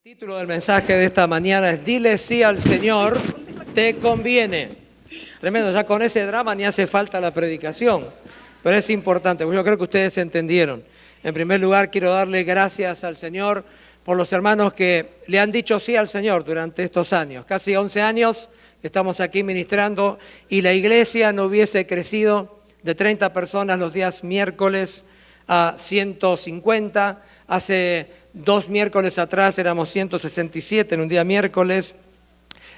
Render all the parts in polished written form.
Título del mensaje de esta mañana es Dile sí al Señor, te conviene. Tremendo, ya con ese drama ni hace falta la predicación, pero es importante, porque yo creo que ustedes entendieron. En primer lugar, quiero darle gracias al Señor por los hermanos que le han dicho sí al Señor durante estos años. Casi 11 años que estamos aquí ministrando y la iglesia no hubiese crecido de 30 personas los días miércoles a 150. Hace 2 miércoles atrás éramos 167 en un día miércoles.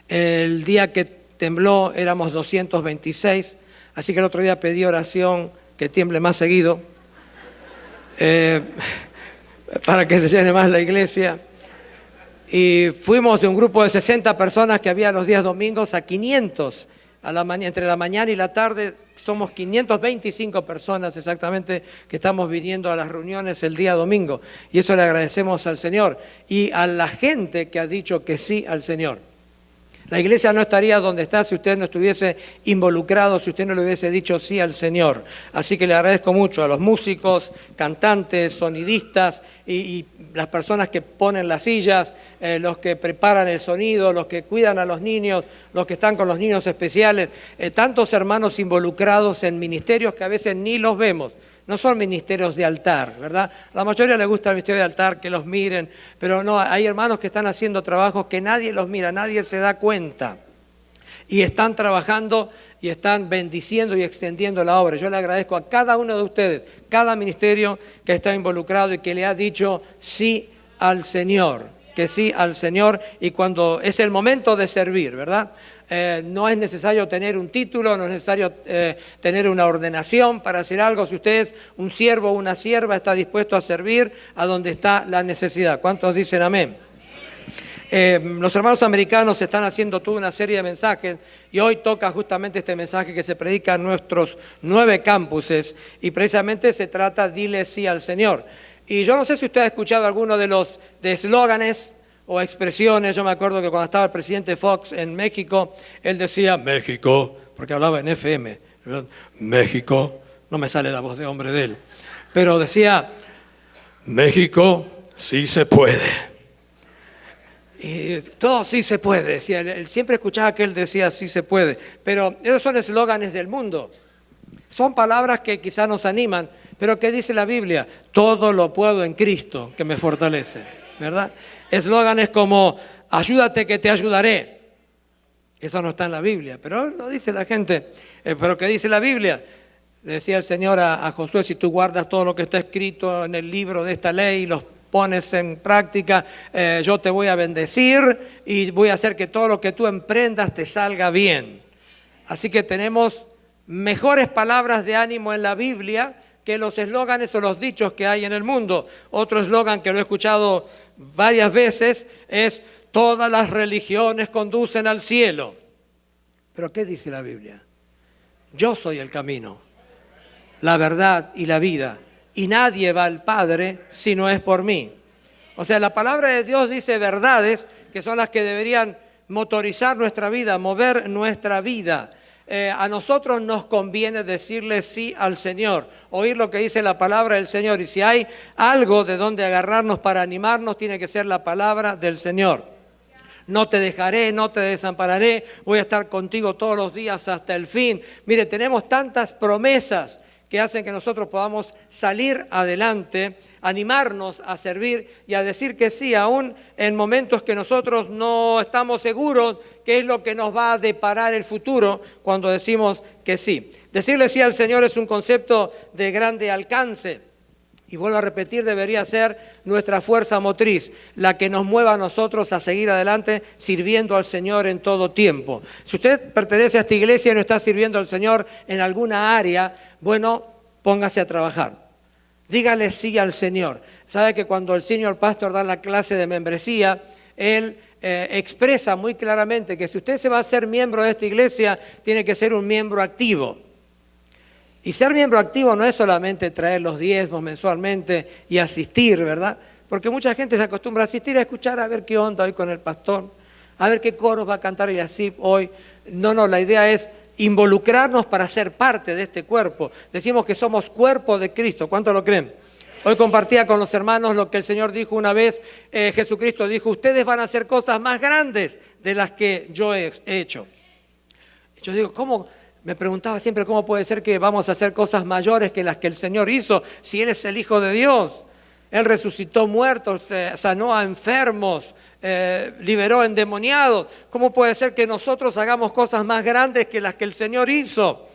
El día que tembló éramos 226. Así que el otro día pedí oración que tiemble más seguido para que se llene más la iglesia. Y fuimos de un grupo de 60 personas que había los días domingos a 500. Entre la mañana y la tarde somos 525 personas exactamente que estamos viniendo a las reuniones el día domingo. Y eso le agradecemos al Señor y a la gente que ha dicho que sí al Señor. La iglesia no estaría donde está si usted no estuviese involucrado, si usted no le hubiese dicho sí al Señor. Así que le agradezco mucho a los músicos, cantantes, sonidistas y las personas que ponen las sillas, los que preparan el sonido, los que cuidan a los niños, los que están con los niños especiales, tantos hermanos involucrados en ministerios que a veces ni los vemos. No son ministerios de altar, ¿verdad? A la mayoría le gusta el ministerio de altar, que los miren, pero no, hay hermanos que están haciendo trabajos que nadie los mira, nadie se da cuenta. Y están trabajando y están bendiciendo y extendiendo la obra. Yo le agradezco a cada uno de ustedes, cada ministerio que está involucrado y que le ha dicho sí al Señor, que sí al Señor, y cuando es el momento de servir, ¿verdad? No es necesario tener un título, no es necesario tener una ordenación para hacer algo. Si usted es un siervo o una sierva, está dispuesto a servir a donde está la necesidad. ¿Cuántos dicen amén? Los hermanos americanos están haciendo toda una serie de mensajes y hoy toca justamente este mensaje que se predica en nuestros 9 campuses y precisamente se trata Dile sí al Señor. Y yo no sé si usted ha escuchado alguno de los eslóganes o expresiones. Yo me acuerdo que cuando estaba el presidente Fox en México, él decía México, porque hablaba en FM, México, no me sale la voz de hombre de él, pero decía México sí se puede. Y todo sí se puede, decía él. Siempre escuchaba que él decía sí se puede, pero esos son eslóganes del mundo. Son palabras que quizás nos animan, pero ¿qué dice la Biblia? Todo lo puedo en Cristo que me fortalece, ¿verdad? Eslóganes como ayúdate que te ayudaré. Eso no está en la Biblia, pero lo dice la gente. ¿Pero qué dice la Biblia? Le decía el Señor a Josué, si tú guardas todo lo que está escrito en el libro de esta ley y los pones en práctica, yo te voy a bendecir y voy a hacer que todo lo que tú emprendas te salga bien. Así que tenemos mejores palabras de ánimo en la Biblia que los eslóganes o los dichos que hay en el mundo. Otro eslogan que lo he escuchado varias veces es todas las religiones conducen al cielo. ¿Pero qué dice la Biblia? Yo soy el camino, la verdad y la vida, y nadie va al Padre si no es por mí. O sea, la palabra de Dios dice verdades que son las que deberían motorizar nuestra vida, mover nuestra vida. A nosotros nos conviene decirle sí al Señor, oír lo que dice la palabra del Señor, y si hay algo de donde agarrarnos para animarnos, tiene que ser la palabra del Señor. No te dejaré, no te desampararé, voy a estar contigo todos los días hasta el fin. Mire, tenemos tantas promesas que hacen que nosotros podamos salir adelante, animarnos a servir y a decir que sí, aún en momentos que nosotros no estamos seguros qué es lo que nos va a deparar el futuro cuando decimos que sí. Decirle sí al Señor es un concepto de grande alcance. Y vuelvo a repetir, debería ser nuestra fuerza motriz, la que nos mueva a nosotros a seguir adelante sirviendo al Señor en todo tiempo. Si usted pertenece a esta iglesia y no está sirviendo al Señor en alguna área, bueno, póngase a trabajar. Dígale sí al Señor. Sabe que cuando el señor pastor da la clase de membresía, él expresa muy claramente que si usted se va a ser miembro de esta iglesia, tiene que ser un miembro activo. Y ser miembro activo no es solamente traer los diezmos mensualmente y asistir, ¿verdad? Porque mucha gente se acostumbra a asistir a escuchar a ver qué onda hoy con el pastor, a ver qué coros va a cantar y así hoy. No, la idea es involucrarnos para ser parte de este cuerpo. Decimos que somos cuerpo de Cristo. ¿Cuántos lo creen? Hoy compartía con los hermanos lo que el Señor dijo una vez. Jesucristo dijo, ustedes van a hacer cosas más grandes de las que yo he hecho. Yo digo, ¿cómo? Me preguntaba siempre cómo puede ser que vamos a hacer cosas mayores que las que el Señor hizo si Él es el Hijo de Dios. Él resucitó muertos, sanó a enfermos, liberó endemoniados. ¿Cómo puede ser que nosotros hagamos cosas más grandes que las que el Señor hizo?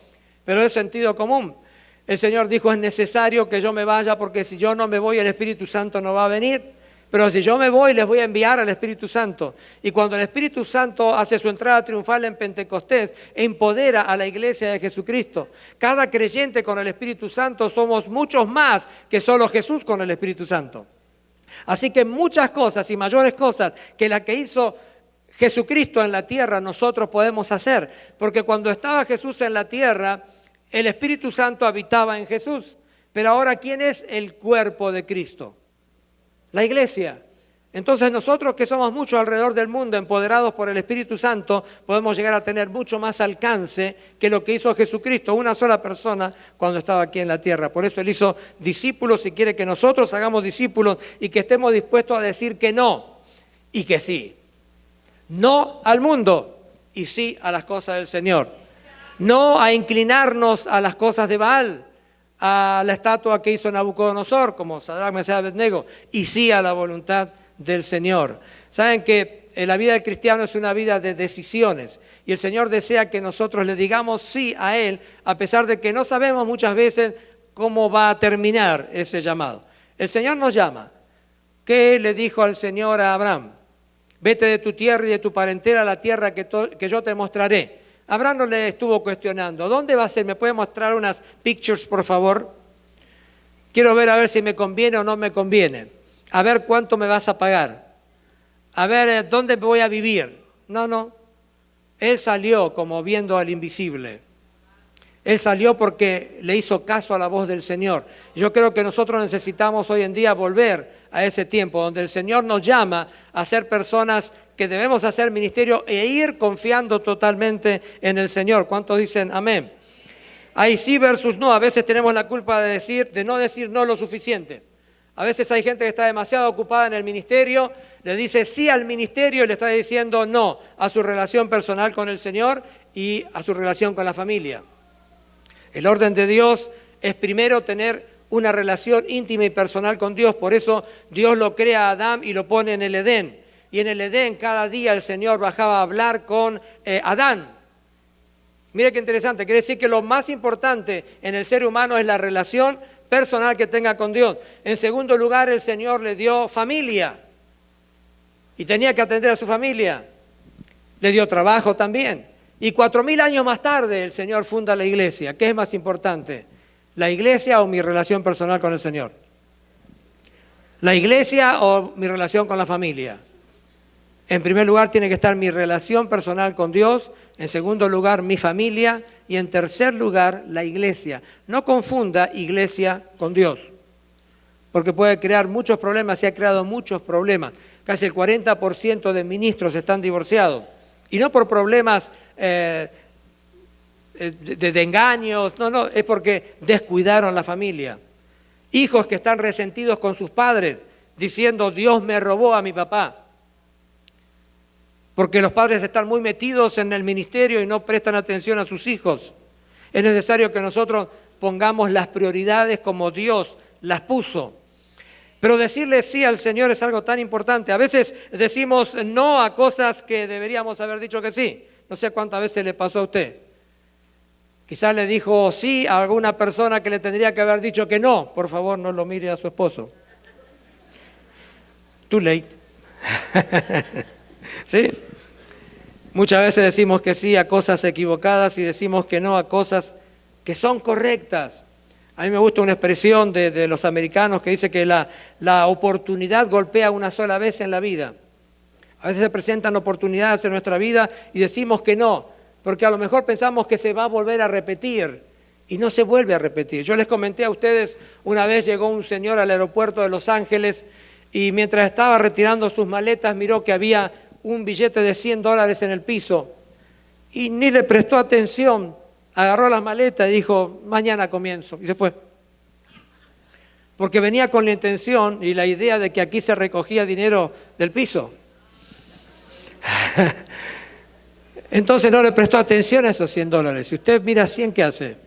Pero es sentido común. El Señor dijo, es necesario que yo me vaya porque si yo no me voy, el Espíritu Santo no va a venir. Pero si yo me voy, les voy a enviar al Espíritu Santo. Y cuando el Espíritu Santo hace su entrada triunfal en Pentecostés, empodera a la iglesia de Jesucristo. Cada creyente con el Espíritu Santo somos muchos más que solo Jesús con el Espíritu Santo. Así que muchas cosas y mayores cosas que las que hizo Jesucristo en la tierra nosotros podemos hacer. Porque cuando estaba Jesús en la tierra, el Espíritu Santo habitaba en Jesús. Pero ahora, ¿quién es el cuerpo de Cristo? La iglesia. Entonces nosotros que somos muchos alrededor del mundo, empoderados por el Espíritu Santo, podemos llegar a tener mucho más alcance que lo que hizo Jesucristo, una sola persona, cuando estaba aquí en la tierra. Por eso Él hizo discípulos y quiere que nosotros hagamos discípulos y que estemos dispuestos a decir que no y que sí. No al mundo y sí a las cosas del Señor. No a inclinarnos a las cosas de Baal, a la estatua que hizo Nabucodonosor, como Sadrach, Mesach y Abednego, y sí a la voluntad del Señor. Saben que la vida del cristiano es una vida de decisiones, y el Señor desea que nosotros le digamos sí a Él, a pesar de que no sabemos muchas veces cómo va a terminar ese llamado. El Señor nos llama. ¿Qué le dijo al Señor a Abraham? Vete de tu tierra y de tu parentela a la tierra que yo te mostraré. Abraham no le estuvo cuestionando. ¿Dónde va a ser? ¿Me puede mostrar unas pictures, por favor? Quiero ver a ver si me conviene o no me conviene. A ver cuánto me vas a pagar. A ver dónde voy a vivir. No. Él salió como viendo al invisible. Él salió porque le hizo caso a la voz del Señor. Yo creo que nosotros necesitamos hoy en día volver a ese tiempo donde el Señor nos llama a ser personas que debemos hacer ministerio e ir confiando totalmente en el Señor. ¿Cuántos dicen amén? Hay sí versus no. A veces tenemos la culpa de no decir no lo suficiente. A veces hay gente que está demasiado ocupada en el ministerio, le dice sí al ministerio y le está diciendo no a su relación personal con el Señor y a su relación con la familia. El orden de Dios es primero tener una relación íntima y personal con Dios. Por eso Dios lo crea a Adán y lo pone en el Edén. Y en el Edén cada día el Señor bajaba a hablar con Adán. Mire qué interesante, quiere decir que lo más importante en el ser humano es la relación personal que tenga con Dios. En segundo lugar, el Señor le dio familia y tenía que atender a su familia. Le dio trabajo también. Y 4000 años más tarde el Señor funda la iglesia. ¿Qué es más importante? ¿La iglesia o mi relación personal con el Señor? ¿La iglesia o mi relación con la familia? En primer lugar tiene que estar mi relación personal con Dios, en segundo lugar mi familia y en tercer lugar la iglesia. No confunda iglesia con Dios, porque puede crear muchos problemas, se ha creado muchos problemas. Casi el 40% de ministros están divorciados y no por problemas de engaños, no, es porque descuidaron la familia. Hijos que están resentidos con sus padres diciendo Dios me robó a mi papá. Porque los padres están muy metidos en el ministerio y no prestan atención a sus hijos. Es necesario que nosotros pongamos las prioridades como Dios las puso. Pero decirle sí al Señor es algo tan importante. A veces decimos no a cosas que deberíamos haber dicho que sí. No sé cuántas veces le pasó a usted. Quizás le dijo sí a alguna persona que le tendría que haber dicho que no. Por favor, no lo mire a su esposo. Too late. ¿Sí? Muchas veces decimos que sí a cosas equivocadas y decimos que no a cosas que son correctas. A mí me gusta una expresión de los americanos que dice que la oportunidad golpea una sola vez en la vida. A veces se presentan oportunidades en nuestra vida y decimos que no, porque a lo mejor pensamos que se va a volver a repetir y no se vuelve a repetir. Yo les comenté a ustedes, una vez llegó un señor al aeropuerto de Los Ángeles y mientras estaba retirando sus maletas miró que había un billete de $100 en el piso y ni le prestó atención, agarró las maletas y dijo, mañana comienzo, y se fue. porque venía con la intención y la idea de que aquí se recogía dinero del piso. Entonces no le prestó atención a esos $100. Si usted mira 100, ¿qué hace?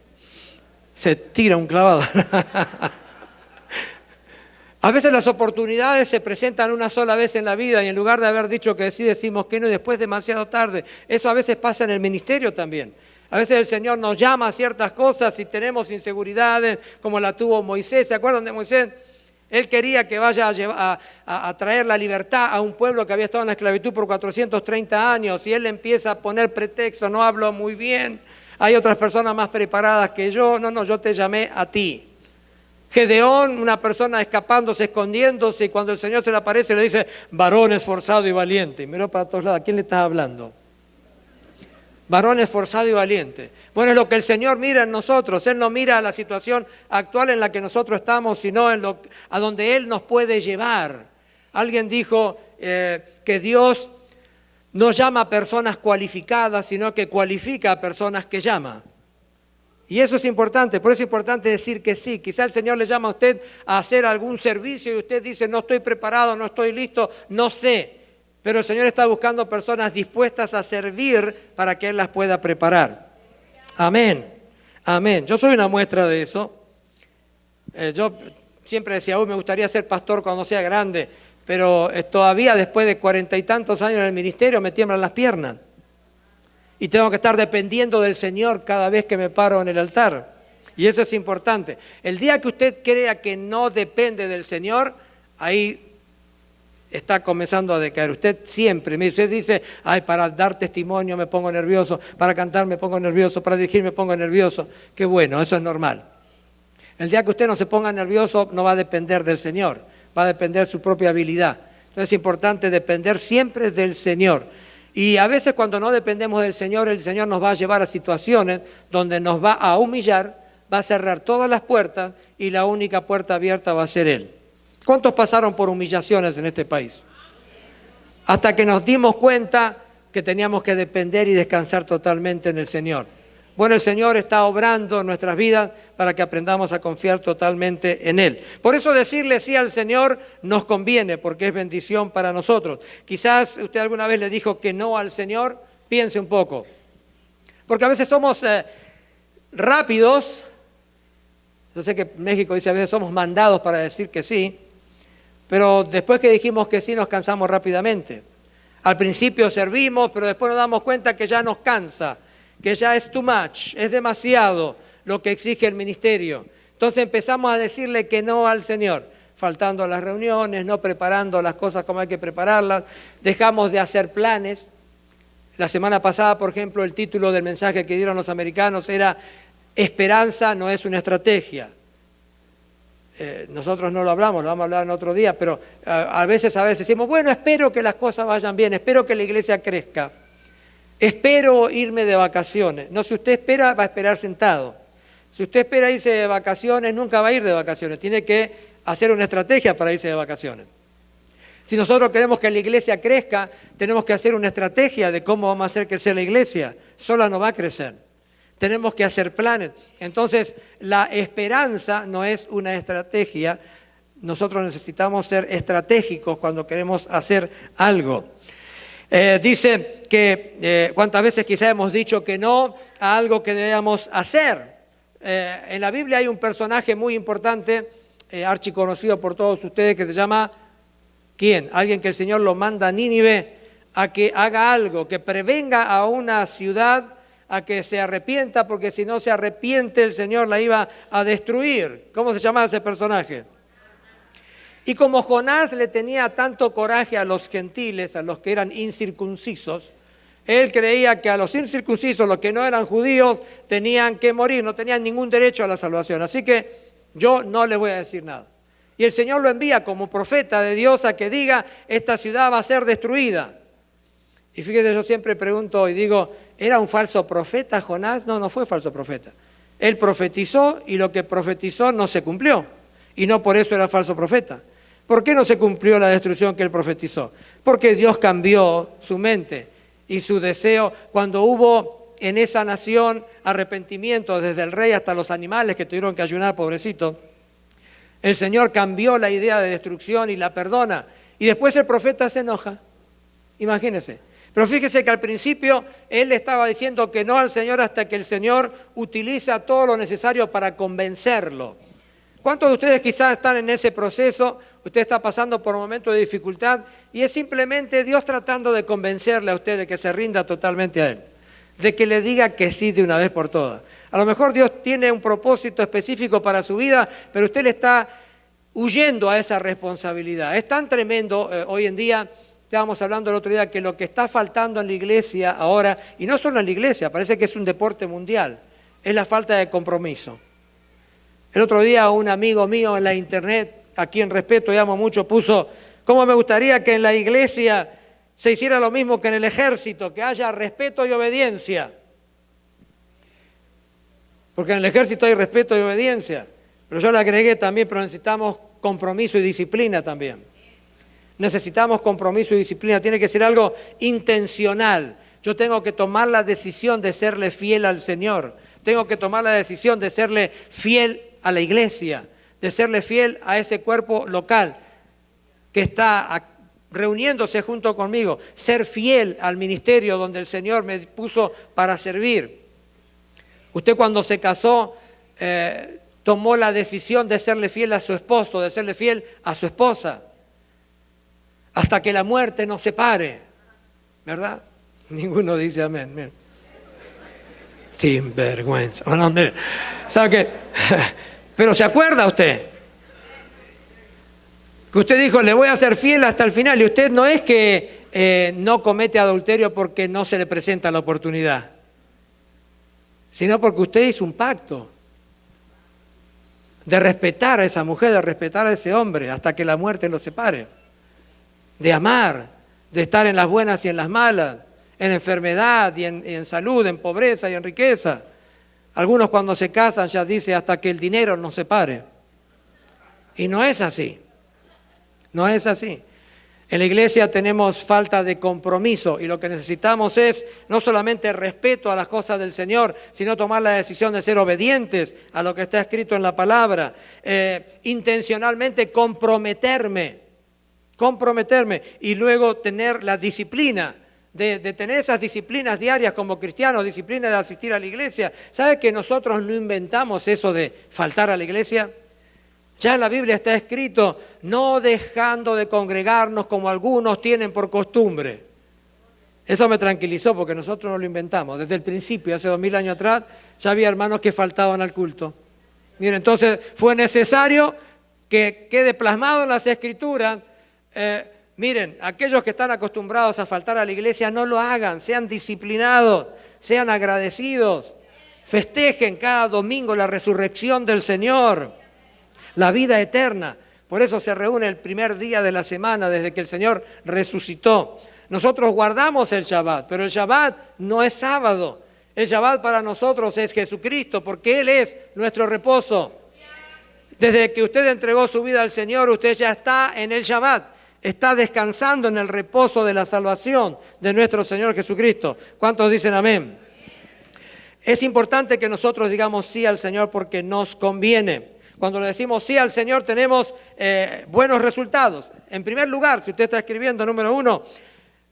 Se tira un clavado. A veces las oportunidades se presentan una sola vez en la vida y en lugar de haber dicho que sí, decimos que no y después demasiado tarde. Eso a veces pasa en el ministerio también. A veces el Señor nos llama a ciertas cosas y tenemos inseguridades como la tuvo Moisés. ¿Se acuerdan de Moisés? Él quería que vaya a traer la libertad a un pueblo que había estado en la esclavitud por 430 años y él empieza a poner pretextos, no hablo muy bien, hay otras personas más preparadas que yo. No, yo te llamé a ti. Gedeón, una persona escapándose, escondiéndose, y cuando el Señor se le aparece le dice, varón esforzado y valiente. Y miró para todos lados, ¿a quién le estás hablando? Varón esforzado y valiente. Bueno, es lo que el Señor mira en nosotros. Él no mira a la situación actual en la que nosotros estamos, sino a donde Él nos puede llevar. Alguien dijo que Dios no llama a personas cualificadas, sino que cualifica a personas que llama. Y eso es importante, por eso es importante decir que sí. Quizá el Señor le llama a usted a hacer algún servicio y usted dice, no estoy preparado, no estoy listo, no sé. Pero el Señor está buscando personas dispuestas a servir para que Él las pueda preparar. Amén, amén. Yo soy una muestra de eso. Yo siempre decía, me gustaría ser pastor cuando sea grande, pero todavía después de 40 y tantos años en el ministerio me tiemblan las piernas. Y tengo que estar dependiendo del Señor cada vez que me paro en el altar. Y eso es importante. El día que usted crea que no depende del Señor, ahí está comenzando a decaer. Usted siempre, usted dice, para dar testimonio me pongo nervioso, para cantar me pongo nervioso, para dirigir me pongo nervioso. Qué bueno, eso es normal. El día que usted no se ponga nervioso, no va a depender del Señor, va a depender de su propia habilidad. Entonces es importante depender siempre del Señor. Y a veces cuando no dependemos del Señor, el Señor nos va a llevar a situaciones donde nos va a humillar, va a cerrar todas las puertas y la única puerta abierta va a ser Él. ¿Cuántos pasaron por humillaciones en este país? Hasta que nos dimos cuenta que teníamos que depender y descansar totalmente en el Señor. Bueno, el Señor está obrando en nuestras vidas para que aprendamos a confiar totalmente en Él. Por eso decirle sí al Señor nos conviene, porque es bendición para nosotros. Quizás usted alguna vez le dijo que no al Señor, piense un poco. Porque a veces somos rápidos. Yo sé que México dice a veces somos mandados para decir que sí, pero después que dijimos que sí nos cansamos rápidamente. Al principio servimos, pero después nos damos cuenta que ya nos cansa, que ya es too much, es demasiado lo que exige el ministerio. Entonces empezamos a decirle que no al Señor, faltando a las reuniones, no preparando las cosas como hay que prepararlas, dejamos de hacer planes. La semana pasada, por ejemplo, el título del mensaje que dieron los americanos era Esperanza no es una estrategia. Nosotros no lo hablamos, lo vamos a hablar en otro día, pero a veces decimos, bueno, espero que las cosas vayan bien, espero que la iglesia crezca. Espero irme de vacaciones. No, si usted espera, va a esperar sentado. Si usted espera irse de vacaciones, nunca va a ir de vacaciones. Tiene que hacer una estrategia para irse de vacaciones. Si nosotros queremos que la iglesia crezca, tenemos que hacer una estrategia de cómo vamos a hacer crecer la iglesia. Sola no va a crecer. Tenemos que hacer planes. Entonces, la esperanza no es una estrategia. Nosotros necesitamos ser estratégicos cuando queremos hacer algo. Dice que cuántas veces quizá hemos dicho que no a algo que debemos hacer. En la Biblia hay un personaje muy importante, archiconocido por todos ustedes, que se llama, ¿quién? Alguien que el Señor lo manda a Nínive a que haga algo, que prevenga a una ciudad a que se arrepienta, porque si no se arrepiente el Señor la iba a destruir. ¿Cómo se llamaba ese personaje? Y como Jonás le tenía tanto coraje a los gentiles, a los que eran incircuncisos, él creía que a los incircuncisos, los que no eran judíos, tenían que morir, no tenían ningún derecho a la salvación. Así que yo no le voy a decir nada. Y el Señor lo envía como profeta de Dios a que diga, esta ciudad va a ser destruida. Y fíjate, yo siempre pregunto y digo, ¿era un falso profeta Jonás? No, no fue falso profeta. Él profetizó y lo que profetizó no se cumplió. Y no por eso era falso profeta. ¿Por qué no se cumplió la destrucción que él profetizó? Porque Dios cambió su mente y su deseo cuando hubo en esa nación arrepentimiento desde el rey hasta los animales que tuvieron que ayunar, pobrecitos. El Señor cambió la idea de destrucción y la perdona. Y después el profeta se enoja. Imagínense. Pero fíjese que al principio él le estaba diciendo que no al Señor hasta que el Señor utiliza todo lo necesario para convencerlo. ¿Cuántos de ustedes quizás están en ese proceso? Usted está pasando por un momento de dificultad y es simplemente Dios tratando de convencerle a usted de que se rinda totalmente a Él, de que le diga que sí de una vez por todas. A lo mejor Dios tiene un propósito específico para su vida, pero usted le está huyendo a esa responsabilidad. Es tan tremendo hoy en día. Estábamos hablando el otro día que lo que está faltando en la iglesia ahora, y no solo en la iglesia, parece que es un deporte mundial, es la falta de compromiso. El otro día un amigo mío en la internet, a quien respeto y amo mucho, puso: ¿cómo me gustaría que en la iglesia se hiciera lo mismo que en el ejército, que haya respeto y obediencia? Porque en el ejército hay respeto y obediencia, pero yo le agregué también, pero necesitamos compromiso y disciplina también. Necesitamos compromiso y disciplina, tiene que ser algo intencional. Yo tengo que tomar la decisión de serle fiel al Señor, tengo que tomar la decisión de serle fiel a la iglesia, de serle fiel a ese cuerpo local que está reuniéndose junto conmigo, ser fiel al ministerio donde el Señor me puso para servir. Usted cuando se casó tomó la decisión de serle fiel a su esposo, de serle fiel a su esposa, hasta que la muerte nos separe, ¿verdad? Ninguno dice amén. Miren. Sin vergüenza. Oh, no, mire. ¿Sabe qué? Pero ¿se acuerda usted? Que usted dijo, le voy a ser fiel hasta el final. Y usted no es que no comete adulterio porque no se le presenta la oportunidad, sino porque usted hizo un pacto de respetar a esa mujer, de respetar a ese hombre, hasta que la muerte los separe. De amar, de estar en las buenas y en las malas, en enfermedad y en salud, en pobreza y en riqueza. Algunos cuando se casan ya dicen hasta que el dinero nos separe. Y no es así, no es así. En la iglesia tenemos falta de compromiso y lo que necesitamos es no solamente respeto a las cosas del Señor, sino tomar la decisión de ser obedientes a lo que está escrito en la palabra, intencionalmente comprometerme y luego tener la disciplina, de tener esas disciplinas diarias como cristianos, disciplina de asistir a la iglesia. ¿Sabe que nosotros no inventamos eso de faltar a la iglesia? Ya en la Biblia está escrito, no dejando de congregarnos como algunos tienen por costumbre. Eso me tranquilizó porque nosotros no lo inventamos. Desde el principio, hace 2000 años atrás, ya había hermanos que faltaban al culto. Miren, entonces fue necesario que quede plasmado en las Escrituras. Miren, aquellos que están acostumbrados a faltar a la iglesia, no lo hagan, sean disciplinados, sean agradecidos, festejen cada domingo la resurrección del Señor, la vida eterna. Por eso se reúne el primer día de la semana desde que el Señor resucitó. Nosotros guardamos el Shabbat, pero el Shabbat no es sábado. El Shabbat para nosotros es Jesucristo, porque Él es nuestro reposo. Desde que usted entregó su vida al Señor, usted ya está en el Shabbat. Está descansando en el reposo de la salvación de nuestro Señor Jesucristo. ¿Cuántos dicen amén? Es importante que nosotros digamos sí al Señor porque nos conviene. Cuando le decimos sí al Señor tenemos buenos resultados. En primer lugar, si usted está escribiendo, número 1,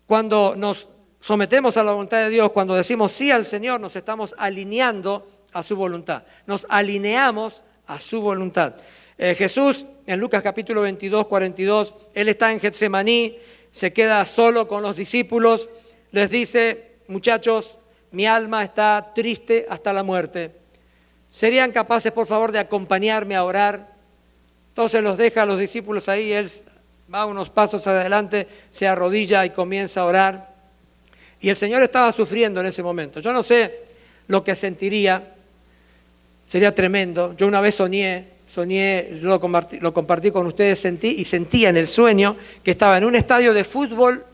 cuando nos sometemos a la voluntad de Dios, cuando decimos sí al Señor, nos estamos alineando a su voluntad. Nos alineamos a su voluntad. Jesús, en Lucas capítulo 22, 42, Él está en Getsemaní, se queda solo con los discípulos, les dice, muchachos, mi alma está triste hasta la muerte. ¿Serían capaces, por favor, de acompañarme a orar? Entonces los deja a los discípulos ahí, Él va unos pasos adelante, se arrodilla y comienza a orar. Y el Señor estaba sufriendo en ese momento. Yo no sé lo que sentiría, sería tremendo. Yo una vez soñé, yo lo compartí con ustedes, sentía en el sueño que estaba en un estadio de fútbol,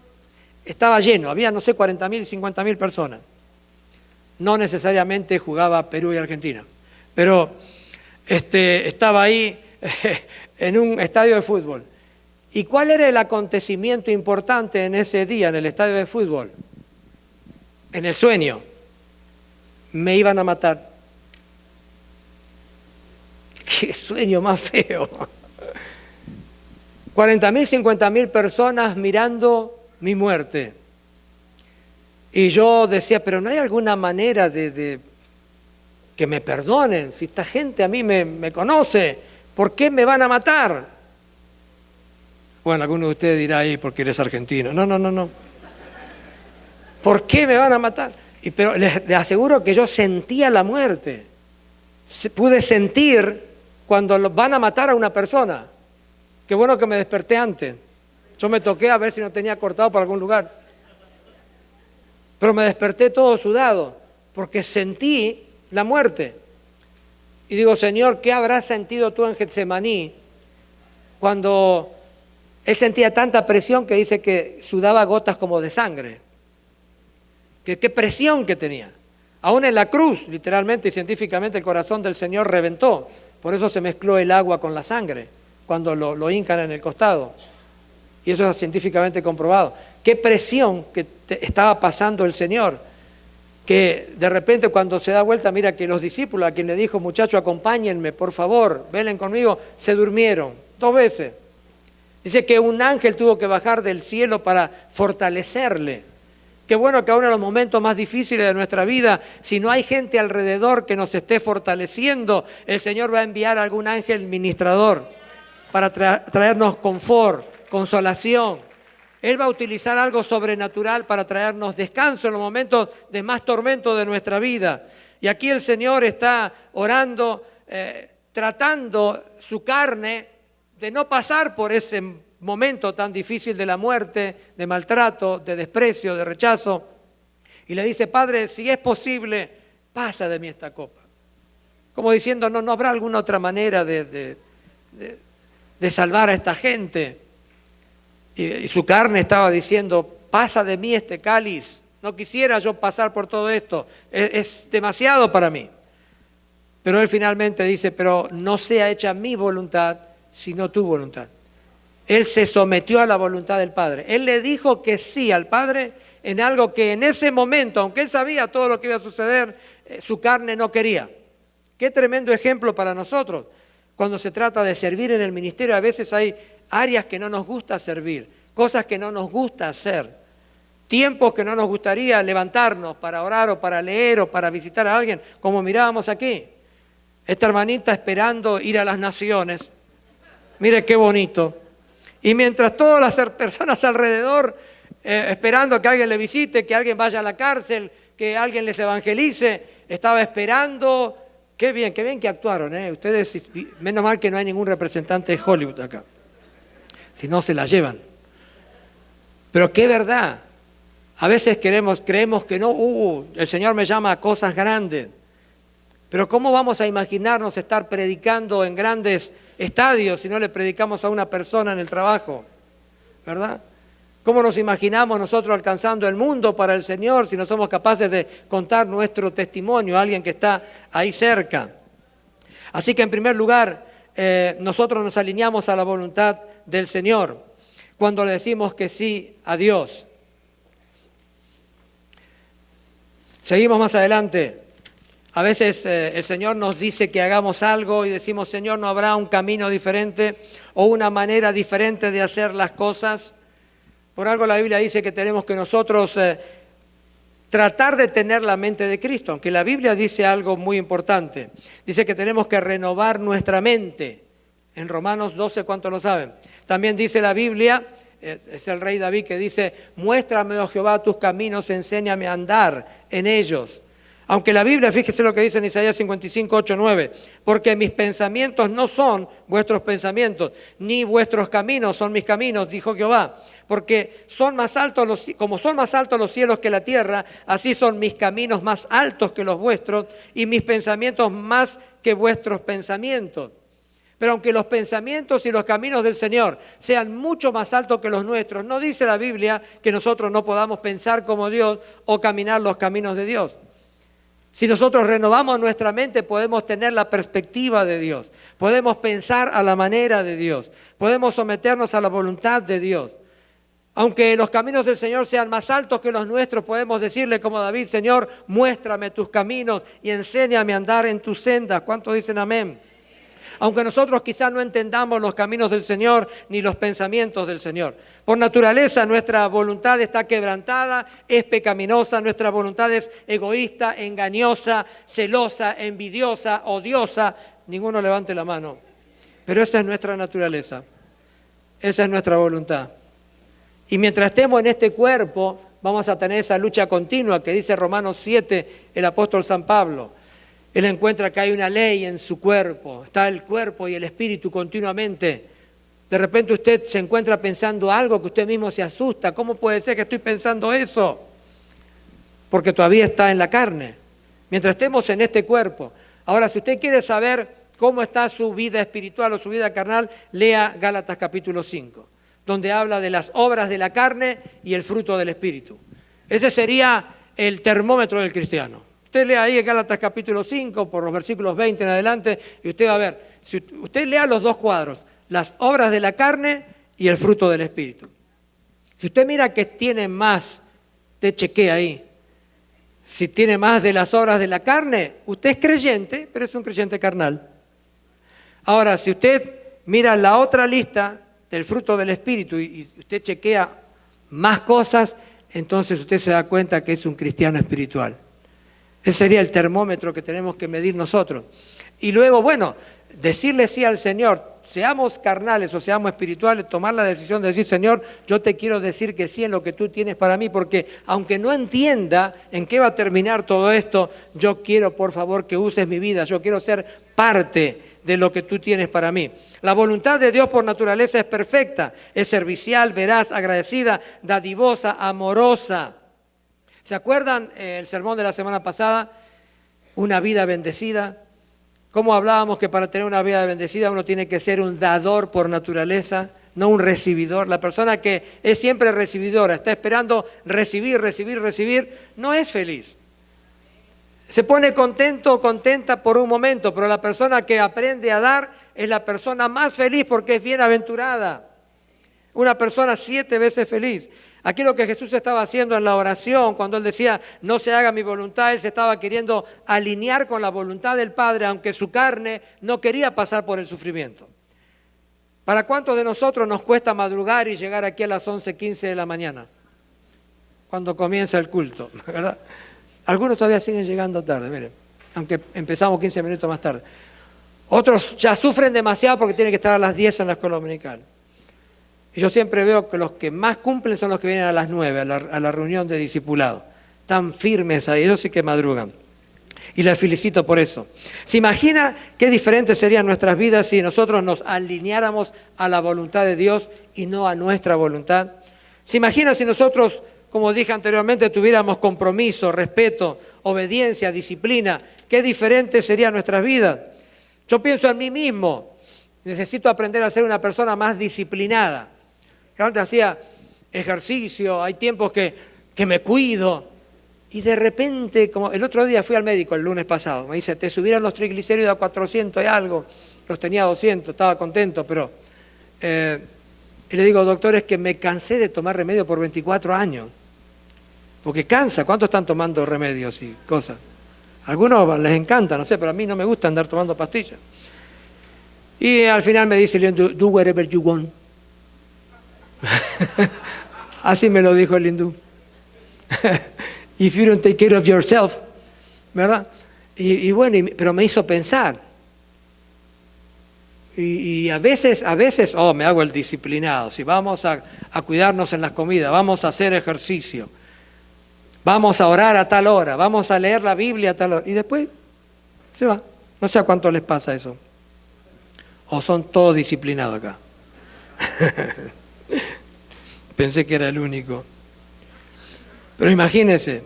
estaba lleno, había no sé 40.000, 50.000 personas. No necesariamente jugaba Perú y Argentina, pero estaba ahí en un estadio de fútbol. ¿Y cuál era el acontecimiento importante en ese día en el estadio de fútbol? En el sueño, me iban a matar. ¡Qué sueño más feo! 40.000, 50.000 personas mirando mi muerte. Y yo decía, pero ¿no hay alguna manera de que me perdonen? Si esta gente a mí me conoce, ¿por qué me van a matar? Bueno, alguno de ustedes dirá ahí porque eres argentino. No. ¿Por qué me van a matar? Pero les aseguro que yo sentía la muerte. Pude sentir cuando van a matar a una persona. Qué bueno que me desperté antes. Yo me toqué a ver si no tenía cortado por algún lugar. Pero me desperté todo sudado porque sentí la muerte. Y digo, Señor, ¿qué habrás sentido tú en Getsemaní cuando él sentía tanta presión que dice que sudaba gotas como de sangre? ¿Qué presión que tenía? Aún en la cruz, literalmente y científicamente, el corazón del Señor reventó. Por eso se mezcló el agua con la sangre cuando lo hincan en el costado. Y eso es científicamente comprobado. Qué presión que estaba pasando el Señor, que de repente cuando se da vuelta, mira que los discípulos a quien le dijo, muchachos, acompáñenme, por favor, velen conmigo, se durmieron 2 veces. Dice que un ángel tuvo que bajar del cielo para fortalecerle. Qué bueno que aún en los momentos más difíciles de nuestra vida, si no hay gente alrededor que nos esté fortaleciendo, el Señor va a enviar a algún ángel ministrador para traernos confort, consolación. Él va a utilizar algo sobrenatural para traernos descanso en los momentos de más tormento de nuestra vida. Y aquí el Señor está orando, tratando su carne de no pasar por ese momento tan difícil de la muerte, de maltrato, de desprecio, de rechazo. Y le dice, Padre, si es posible, pasa de mí esta copa. Como diciendo, no habrá alguna otra manera de salvar a esta gente. Y su carne estaba diciendo, pasa de mí este cáliz, no quisiera yo pasar por todo esto, es demasiado para mí. Pero él finalmente dice, pero no sea hecha mi voluntad, sino tu voluntad. Él se sometió a la voluntad del Padre. Él le dijo que sí al Padre en algo que en ese momento, aunque él sabía todo lo que iba a suceder, su carne no quería. Qué tremendo ejemplo para nosotros. Cuando se trata de servir en el ministerio, a veces hay áreas que no nos gusta servir, cosas que no nos gusta hacer, tiempos que no nos gustaría levantarnos para orar o para leer o para visitar a alguien, como mirábamos aquí. Esta hermanita esperando ir a las naciones. Mire qué bonito. Y mientras todas las personas alrededor esperando que alguien le visite, que alguien vaya a la cárcel, que alguien les evangelice, estaba esperando. Qué bien que actuaron, ¿eh? Ustedes, menos mal que no hay ningún representante de Hollywood acá. Si no, se la llevan. Pero qué verdad. A veces creemos que no, el Señor me llama a cosas grandes. Pero ¿cómo vamos a imaginarnos estar predicando en grandes estadios si no le predicamos a una persona en el trabajo? ¿Verdad? ¿Cómo nos imaginamos nosotros alcanzando el mundo para el Señor si no somos capaces de contar nuestro testimonio a alguien que está ahí cerca? Así que en primer lugar, nosotros nos alineamos a la voluntad del Señor cuando le decimos que sí a Dios. Seguimos más adelante. A veces el Señor nos dice que hagamos algo y decimos, Señor, ¿no habrá un camino diferente o una manera diferente de hacer las cosas? Por algo la Biblia dice que tenemos que nosotros tratar de tener la mente de Cristo, aunque la Biblia dice algo muy importante. Dice que tenemos que renovar nuestra mente. En Romanos 12, ¿cuántos lo saben? También dice la Biblia, es el rey David que dice, muéstrame, oh Jehová, tus caminos, enséñame a andar en ellos. Aunque la Biblia, fíjese lo que dice en Isaías 55, 8, 9, porque mis pensamientos no son vuestros pensamientos, ni vuestros caminos son mis caminos, dijo Jehová. Porque como son más altos los cielos que la tierra, así son mis caminos más altos que los vuestros y mis pensamientos más que vuestros pensamientos. Pero aunque los pensamientos y los caminos del Señor sean mucho más altos que los nuestros, no dice la Biblia que nosotros no podamos pensar como Dios o caminar los caminos de Dios. Si nosotros renovamos nuestra mente, podemos tener la perspectiva de Dios, podemos pensar a la manera de Dios, podemos someternos a la voluntad de Dios. Aunque los caminos del Señor sean más altos que los nuestros, podemos decirle como David, Señor, muéstrame tus caminos y enséñame a andar en tus sendas. ¿Cuántos dicen amén? Aunque nosotros quizás no entendamos los caminos del Señor ni los pensamientos del Señor. Por naturaleza nuestra voluntad está quebrantada, es pecaminosa, nuestra voluntad es egoísta, engañosa, celosa, envidiosa, odiosa. Ninguno levante la mano. Pero esa es nuestra naturaleza, esa es nuestra voluntad. Y mientras estemos en este cuerpo, vamos a tener esa lucha continua que dice Romanos 7, el apóstol San Pablo. Él encuentra que hay una ley en su cuerpo, está el cuerpo y el espíritu continuamente. De repente usted se encuentra pensando algo que usted mismo se asusta. ¿Cómo puede ser que estoy pensando eso? Porque todavía está en la carne, mientras estemos en este cuerpo. Ahora, si usted quiere saber cómo está su vida espiritual o su vida carnal, lea Gálatas capítulo 5, donde habla de las obras de la carne y el fruto del espíritu. Ese sería el termómetro del cristiano. Usted lea ahí en Gálatas capítulo 5, por los versículos 20 en adelante, y usted va a ver, si usted lea los dos cuadros, las obras de la carne y el fruto del espíritu. Si usted mira que tiene más, usted chequea ahí. Si tiene más de las obras de la carne, usted es creyente, pero es un creyente carnal. Ahora, si usted mira la otra lista del fruto del espíritu y usted chequea más cosas, entonces usted se da cuenta que es un cristiano espiritual. Ese sería el termómetro que tenemos que medir nosotros. Y luego, bueno, decirle sí al Señor, seamos carnales o seamos espirituales, tomar la decisión de decir, Señor, yo te quiero decir que sí en lo que tú tienes para mí, porque aunque no entienda en qué va a terminar todo esto, yo quiero, por favor, que uses mi vida, yo quiero ser parte de lo que tú tienes para mí. La voluntad de Dios por naturaleza es perfecta, es servicial, veraz, agradecida, dadivosa, amorosa. ¿Se acuerdan el sermón de la semana pasada? Una vida bendecida. ¿Cómo hablábamos que para tener una vida bendecida uno tiene que ser un dador por naturaleza, no un recibidor? La persona que es siempre recibidora, está esperando recibir, no es feliz. Se pone contento o contenta por un momento, pero la persona que aprende a dar es la persona más feliz porque es bienaventurada. Una persona 7 veces feliz. Aquí lo que Jesús estaba haciendo en la oración, cuando Él decía, no se haga mi voluntad, Él se estaba queriendo alinear con la voluntad del Padre, aunque su carne no quería pasar por el sufrimiento. ¿Para cuántos de nosotros nos cuesta madrugar y llegar aquí a las 11:15 de la mañana? Cuando comienza el culto, ¿verdad? Algunos todavía siguen llegando tarde, miren, aunque empezamos 15 minutos más tarde. Otros ya sufren demasiado porque tienen que estar a las 10 en la escuela dominical. Y yo siempre veo que los que más cumplen son los que vienen a las 9, a la reunión de discipulado. Están firmes ahí, ellos sí que madrugan. Y les felicito por eso. ¿Se imagina qué diferentes serían nuestras vidas si nosotros nos alineáramos a la voluntad de Dios y no a nuestra voluntad? ¿Se imagina si nosotros, como dije anteriormente, tuviéramos compromiso, respeto, obediencia, disciplina? ¿Qué diferentes serían nuestras vidas? Yo pienso en mí mismo. Necesito aprender a ser una persona más disciplinada. Yo antes hacía ejercicio, hay tiempos que me cuido. Y de repente, como el otro día fui al médico el lunes pasado, me dice, te subieron los triglicéridos a 400 y algo. Los tenía 200, estaba contento, pero... y le digo, doctor, es que me cansé de tomar remedio por 24 años. Porque cansa. ¿Cuántos están tomando remedios y cosas? A algunos les encanta, no sé, pero a mí no me gusta andar tomando pastillas. Y al final me dice, do whatever you want. Así me lo dijo el hindú. If you don't take care of yourself, ¿verdad? Y bueno, pero me hizo pensar. Y a veces, me hago el disciplinado. Si vamos a cuidarnos en las comidas, vamos a hacer ejercicio, vamos a orar a tal hora, vamos a leer la Biblia a tal hora. Y después se va. No sé a cuánto les pasa eso. ¿O son todos disciplinados acá? Pensé que era el único. Pero imagínense,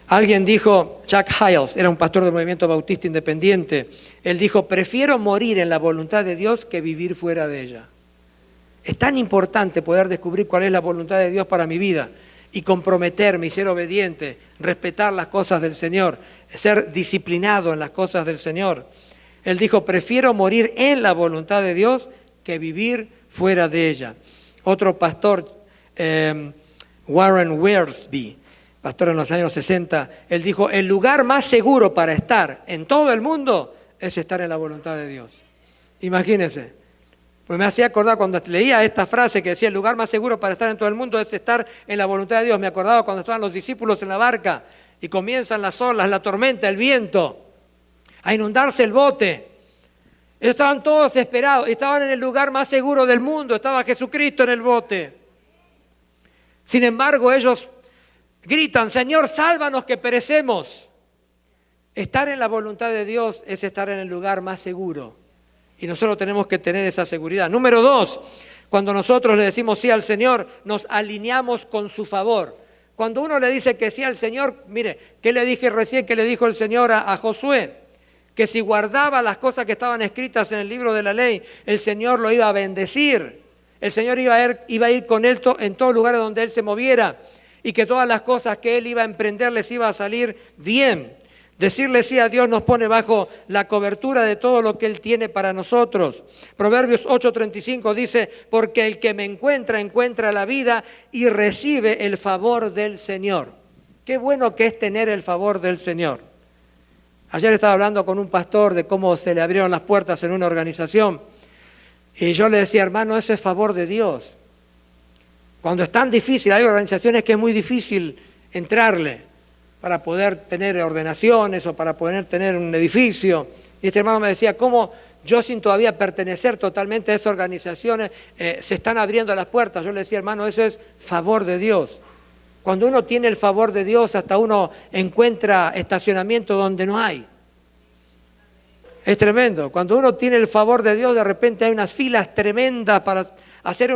alguien dijo, Chuck Hiles, era un pastor del movimiento bautista independiente, él dijo, prefiero morir en la voluntad de Dios que vivir fuera de ella. Es tan importante poder descubrir cuál es la voluntad de Dios para mi vida y comprometerme y ser obediente, respetar las cosas del Señor, ser disciplinado en las cosas del Señor. Él dijo, prefiero morir en la voluntad de Dios que vivir fuera de ella. Otro pastor, Warren Wiersbe, pastor en los años 60, él dijo, el lugar más seguro para estar en todo el mundo es estar en la voluntad de Dios. Imagínense. Pues me hacía acordar cuando leía esta frase que decía: el lugar más seguro para estar en todo el mundo es estar en la voluntad de Dios. Me acordaba cuando estaban los discípulos en la barca y comienzan las olas, la tormenta, el viento, a inundarse el bote. Ellos estaban todos desesperados, estaban en el lugar más seguro del mundo, estaba Jesucristo en el bote. Sin embargo, ellos gritan: Señor, sálvanos que perecemos. Estar en la voluntad de Dios es estar en el lugar más seguro. Y nosotros tenemos que tener esa seguridad. Número 2, cuando nosotros le decimos sí al Señor, nos alineamos con su favor. Cuando uno le dice que sí al Señor, mire, ¿qué le dije recién? ¿Qué le dijo el Señor a Josué? Que si guardaba las cosas que estaban escritas en el libro de la ley, el Señor lo iba a bendecir. El Señor iba a ir con él en todos lugares donde él se moviera, y que todas las cosas que él iba a emprender les iba a salir bien. Decirle sí a Dios nos pone bajo la cobertura de todo lo que Él tiene para nosotros. Proverbios 8:35 dice: porque el que me encuentra la vida y recibe el favor del Señor. Qué bueno que es tener el favor del Señor. Ayer estaba hablando con un pastor de cómo se le abrieron las puertas en una organización, y yo le decía: hermano, eso es favor de Dios. Cuando es tan difícil, hay organizaciones que es muy difícil entrarle para poder tener ordenaciones o para poder tener un edificio. Y este hermano me decía: ¿cómo yo, sin todavía pertenecer totalmente a esas organizaciones, se están abriendo las puertas? Yo le decía: hermano, eso es favor de Dios. Cuando uno tiene el favor de Dios, hasta uno encuentra estacionamiento donde no hay. Es tremendo. Cuando uno tiene el favor de Dios, de repente hay unas filas tremendas para hacer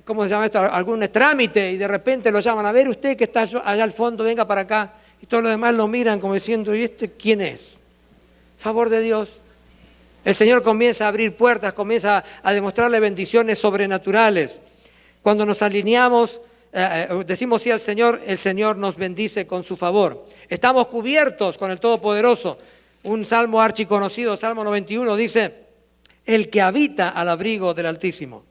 ¿cómo se llama esto? Algún trámite, y de repente lo llaman: a ver, usted que está allá al fondo, venga para acá. Y todos los demás lo miran como diciendo: ¿y este quién es? Favor de Dios. El Señor comienza a abrir puertas, comienza a demostrarle bendiciones sobrenaturales. Cuando nos alineamos, decimos sí al Señor, el Señor nos bendice con su favor. Estamos cubiertos con el Todopoderoso. Un salmo archiconocido, Salmo 91, dice: el que habita al abrigo del Altísimo.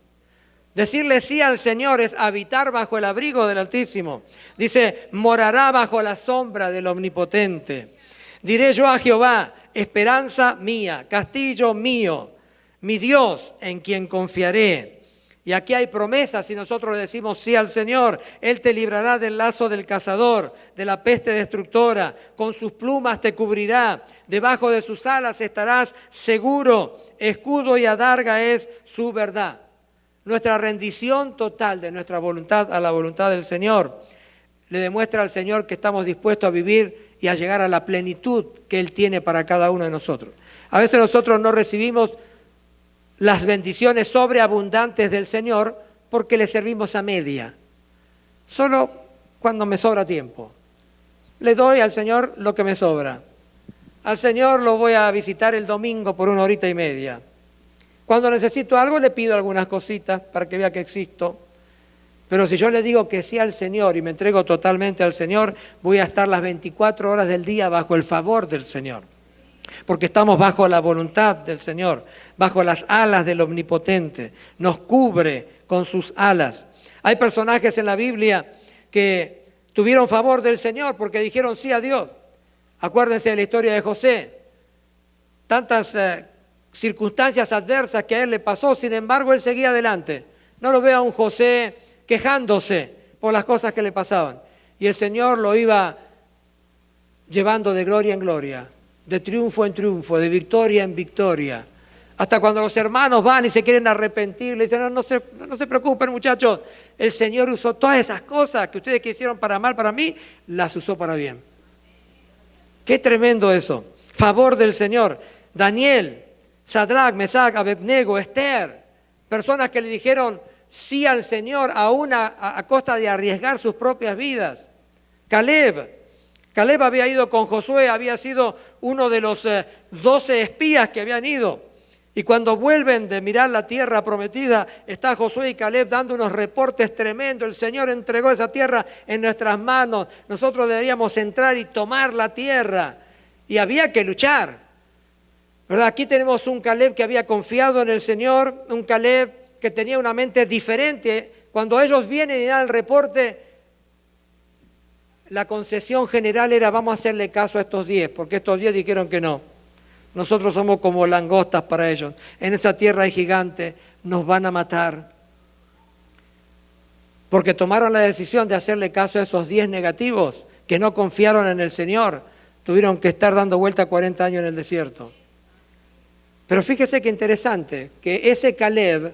Decirle sí al Señor es habitar bajo el abrigo del Altísimo. Dice: morará bajo la sombra del Omnipotente. Diré yo a Jehová: esperanza mía, castillo mío, mi Dios en quien confiaré. Y aquí hay promesas. Si nosotros le decimos sí al Señor, Él te librará del lazo del cazador, de la peste destructora. Con sus plumas te cubrirá, debajo de sus alas estarás seguro. Escudo y adarga es su verdad. Nuestra rendición total de nuestra voluntad a la voluntad del Señor le demuestra al Señor que estamos dispuestos a vivir y a llegar a la plenitud que Él tiene para cada uno de nosotros. A veces nosotros no recibimos las bendiciones sobreabundantes del Señor porque le servimos a media, solo cuando me sobra tiempo. Le doy al Señor lo que me sobra. Al Señor lo voy a visitar el domingo por 1 hora y media. Cuando necesito algo le pido algunas cositas para que vea que existo. Pero si yo le digo que sí al Señor y me entrego totalmente al Señor, voy a estar las 24 horas del día bajo el favor del Señor. Porque estamos bajo la voluntad del Señor, bajo las alas del Omnipotente. Nos cubre con sus alas. Hay personajes en la Biblia que tuvieron favor del Señor porque dijeron sí a Dios. Acuérdense de la historia de José. Tantas circunstancias adversas que a él le pasó, sin embargo él seguía adelante. No lo veo a un José quejándose por las cosas que le pasaban. Y el Señor lo iba llevando de gloria en gloria, de triunfo en triunfo, de victoria en victoria. Hasta cuando los hermanos van y se quieren arrepentir, le dicen: no se preocupen, muchachos, el Señor usó todas esas cosas que ustedes quisieron para mal para mí, las usó para bien. Qué tremendo eso. Favor del Señor. Daniel, Sadrach, Mesach, Abednego, Esther, personas que le dijeron sí al Señor aún a costa de arriesgar sus propias vidas. Caleb había ido con Josué, había sido uno de los 12 espías que habían ido. Y cuando vuelven de mirar la tierra prometida, está Josué y Caleb dando unos reportes tremendos. El Señor entregó esa tierra en nuestras manos. Nosotros deberíamos entrar y tomar la tierra. Y había que luchar, ¿verdad? Aquí tenemos un Caleb que había confiado en el Señor, un Caleb que tenía una mente diferente. Cuando ellos vienen y dan el reporte, la concesión general era: vamos a hacerle caso a estos 10, porque estos 10 dijeron que no. Nosotros somos como langostas para ellos. En esa tierra hay gigantes, nos van a matar. Porque tomaron la decisión de hacerle caso a esos 10 negativos que no confiaron en el Señor. Tuvieron que estar dando vuelta 40 años en el desierto. Pero fíjese qué interesante, que ese Caleb,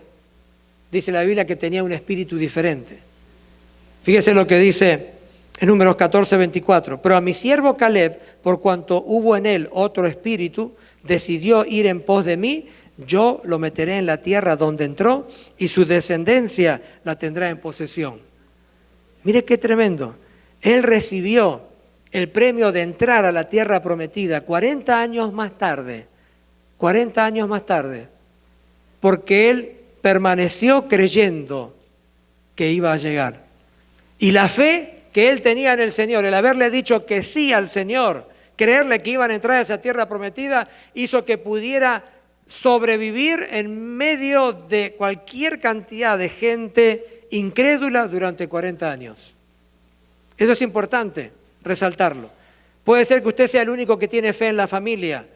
dice la Biblia, que tenía un espíritu diferente. Fíjese lo que dice en Números 14, 24. Pero a mi siervo Caleb, por cuanto hubo en él otro espíritu, decidió ir en pos de mí, yo lo meteré en la tierra donde entró y su descendencia la tendrá en posesión. Mire qué tremendo. Él recibió el premio de entrar a la tierra prometida 40 años más tarde. 40 años más tarde. Porque él permaneció creyendo que iba a llegar. Y la fe que él tenía en el Señor, el haberle dicho que sí al Señor, creerle que iban a entrar a esa tierra prometida, hizo que pudiera sobrevivir en medio de cualquier cantidad de gente incrédula durante 40 años. Eso es importante resaltarlo. Puede ser que usted sea el único que tiene fe en la familia.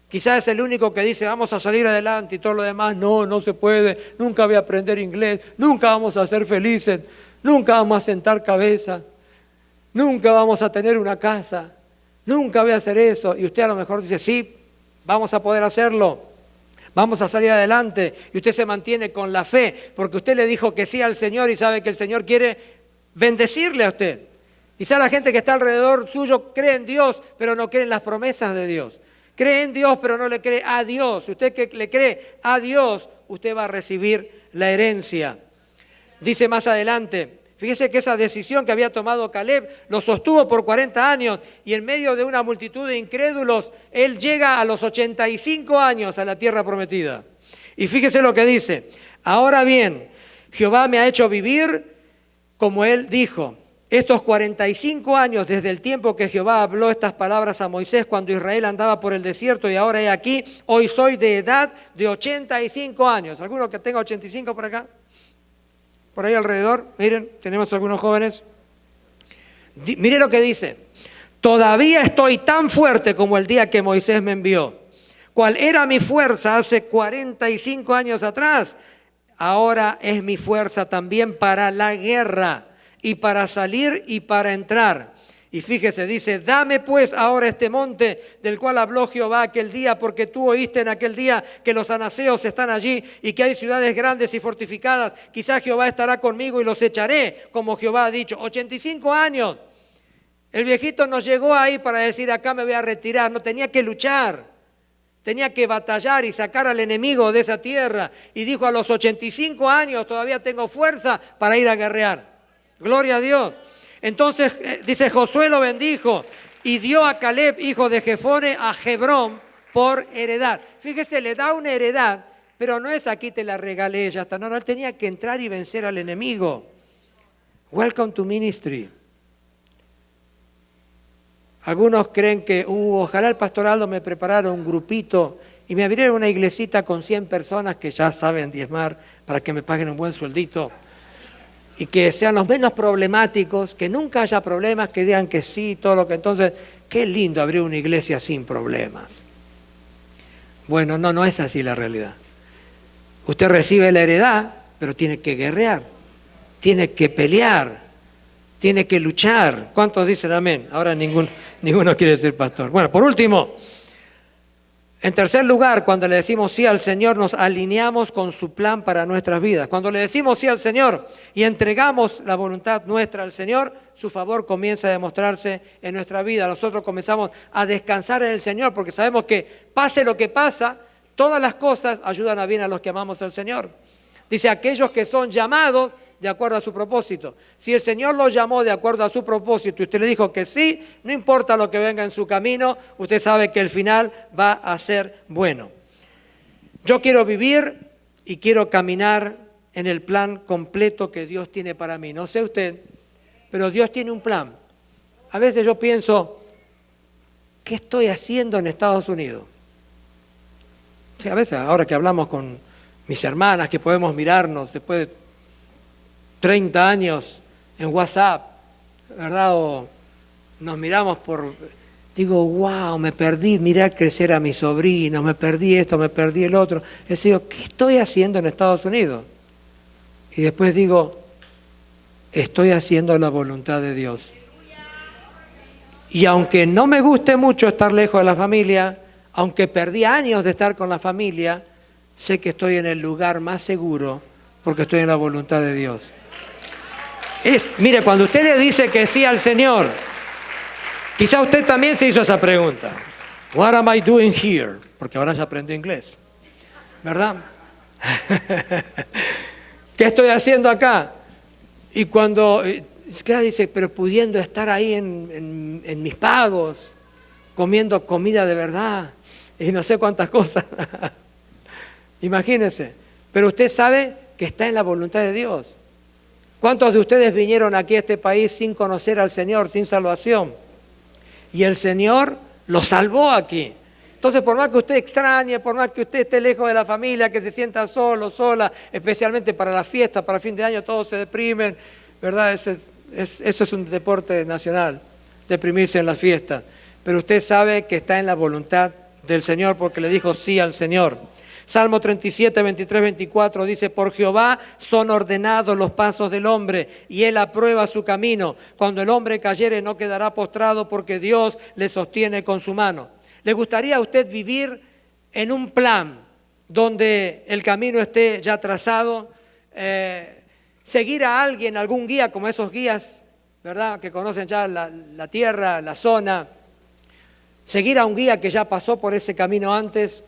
Quizás es el único que dice vamos a salir adelante y todo lo demás, no se puede, nunca voy a aprender inglés, nunca vamos a ser felices, nunca vamos a sentar cabeza, nunca vamos a tener una casa, nunca voy a hacer eso. Y usted a lo mejor dice, sí, vamos a poder hacerlo, vamos a salir adelante. Y usted se mantiene con la fe, porque usted le dijo que sí al Señor y sabe que el Señor quiere bendecirle a usted. Quizá la gente que está alrededor suyo cree en Dios, pero no cree en las promesas de Dios. Cree en Dios, pero no le cree a Dios. Si usted que le cree a Dios, usted va a recibir la herencia. Dice más adelante, fíjese que esa decisión que había tomado Caleb lo sostuvo por 40 años y en medio de una multitud de incrédulos, él llega a los 85 años a la tierra prometida. Y fíjese lo que dice, ahora bien, Jehová me ha hecho vivir como él dijo. Estos 45 años desde el tiempo que Jehová habló estas palabras a Moisés cuando Israel andaba por el desierto y ahora he aquí, hoy soy de edad de 85 años. ¿Alguno que tenga 85 por acá? Por ahí alrededor, miren, tenemos algunos jóvenes. Mire lo que dice, todavía estoy tan fuerte como el día que Moisés me envió. ¿Cuál era mi fuerza hace 45 años atrás? Ahora es mi fuerza también para la guerra. Y para salir y para entrar. Y fíjese, dice, dame pues ahora este monte del cual habló Jehová aquel día, porque tú oíste en aquel día que los anaseos están allí y que hay ciudades grandes y fortificadas. Quizás Jehová estará conmigo y los echaré, como Jehová ha dicho. 85 años. El viejito no llegó ahí para decir, acá me voy a retirar. No, tenía que luchar. Tenía que batallar y sacar al enemigo de esa tierra. Y dijo, a los 85 años todavía tengo fuerza para ir a guerrear. Gloria a Dios. Entonces, dice, Josué lo bendijo y dio a Caleb, hijo de Jefone, a Hebrón por heredad. Fíjese, le da una heredad, pero no es aquí te la regalé, ya está. No, él tenía que entrar y vencer al enemigo. Welcome to ministry. Algunos creen que, ojalá el pastor Aldo me preparara un grupito y me abriera una iglesita con 100 personas que ya saben diezmar para que me paguen un buen sueldito. Y que sean los menos problemáticos, que nunca haya problemas, que digan que sí, todo lo que... Entonces, qué lindo abrir una iglesia sin problemas. Bueno, no es así la realidad. Usted recibe la heredad, pero tiene que guerrear, tiene que pelear, tiene que luchar. ¿Cuántos dicen amén? Ahora ninguno quiere ser pastor. Bueno, por último, en tercer lugar, cuando le decimos sí al Señor, nos alineamos con su plan para nuestras vidas. Cuando le decimos sí al Señor y entregamos la voluntad nuestra al Señor, su favor comienza a demostrarse en nuestra vida. Nosotros comenzamos a descansar en el Señor porque sabemos que pase lo que pasa, todas las cosas ayudan a bien a los que amamos al Señor. Dice, aquellos que son llamados de acuerdo a su propósito. Si el Señor lo llamó de acuerdo a su propósito y usted le dijo que sí, no importa lo que venga en su camino, usted sabe que el final va a ser bueno. Yo quiero vivir y quiero caminar en el plan completo que Dios tiene para mí. No sé usted, pero Dios tiene un plan. A veces yo pienso, ¿qué estoy haciendo en Estados Unidos? Sí, a veces, ahora que hablamos con mis hermanas, que podemos mirarnos después de 30 años en WhatsApp, ¿verdad? O nos miramos digo, wow, me perdí mirar crecer a mis sobrinos, me perdí esto, me perdí el otro. Y digo, ¿qué estoy haciendo en Estados Unidos? Y después digo, estoy haciendo la voluntad de Dios. Y aunque no me guste mucho estar lejos de la familia, aunque perdí años de estar con la familia, sé que estoy en el lugar más seguro porque estoy en la voluntad de Dios. Mire, cuando usted le dice que sí al Señor, quizá usted también se hizo esa pregunta. What am I doing here? Porque ahora ya aprendí inglés, ¿verdad? ¿Qué estoy haciendo acá? Y cuando, claro, dice, pero pudiendo estar ahí en mis pagos, comiendo comida de verdad y no sé cuántas cosas. Imagínense. Pero usted sabe que está en la voluntad de Dios. ¿Cuántos de ustedes vinieron aquí a este país sin conocer al Señor, sin salvación? Y el Señor los salvó aquí. Entonces, por más que usted extrañe, por más que usted esté lejos de la familia, que se sienta solo, sola, especialmente para las fiestas, para el fin de año, todos se deprimen, ¿verdad? Ese es un deporte nacional, deprimirse en las fiestas. Pero usted sabe que está en la voluntad del Señor porque le dijo sí al Señor. Salmo 37, 23, 24 dice, por Jehová son ordenados los pasos del hombre y él aprueba su camino. Cuando el hombre cayere no quedará postrado porque Dios le sostiene con su mano. ¿Le gustaría a usted vivir en un plan donde el camino esté ya trazado? Seguir a alguien, algún guía como esos guías, ¿verdad? Que conocen ya la tierra, la zona. Seguir a un guía que ya pasó por ese camino antes.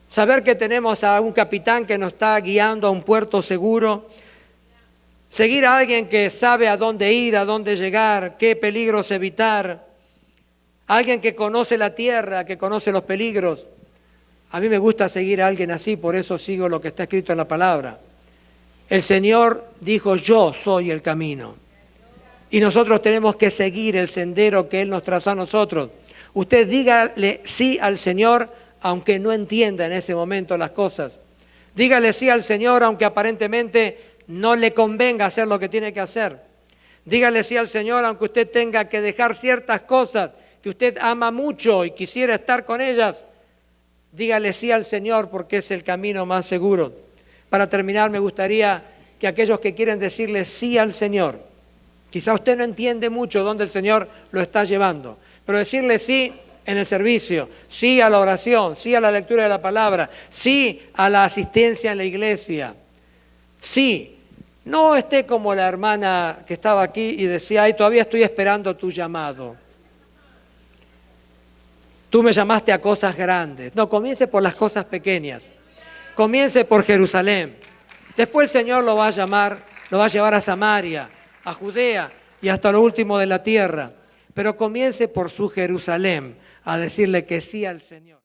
Saber que tenemos a un capitán que nos está guiando a un puerto seguro. Seguir a alguien que sabe a dónde ir, a dónde llegar, qué peligros evitar. Alguien que conoce la tierra, que conoce los peligros. A mí me gusta seguir a alguien así, por eso sigo lo que está escrito en la palabra. El Señor dijo, yo soy el camino. Y nosotros tenemos que seguir el sendero que Él nos trazó a nosotros. Usted dígale sí al Señor, aunque no entienda en ese momento las cosas. Dígale sí al Señor, aunque aparentemente no le convenga hacer lo que tiene que hacer. Dígale sí al Señor, aunque usted tenga que dejar ciertas cosas que usted ama mucho y quisiera estar con ellas. Dígale sí al Señor porque es el camino más seguro. Para terminar, me gustaría que aquellos que quieren decirle sí al Señor, quizá usted no entiende mucho dónde el Señor lo está llevando, pero decirle sí en el servicio, sí a la oración, sí a la lectura de la palabra, sí a la asistencia en la iglesia, sí. No esté como la hermana que estaba aquí y decía, ay, todavía estoy esperando tu llamado. Tú me llamaste a cosas grandes. No, comience por las cosas pequeñas. Comience por Jerusalén. Después el Señor lo va a llamar, lo va a llevar a Samaria, a Judea y hasta lo último de la tierra. Pero comience por su Jerusalén a decirle que sí al Señor.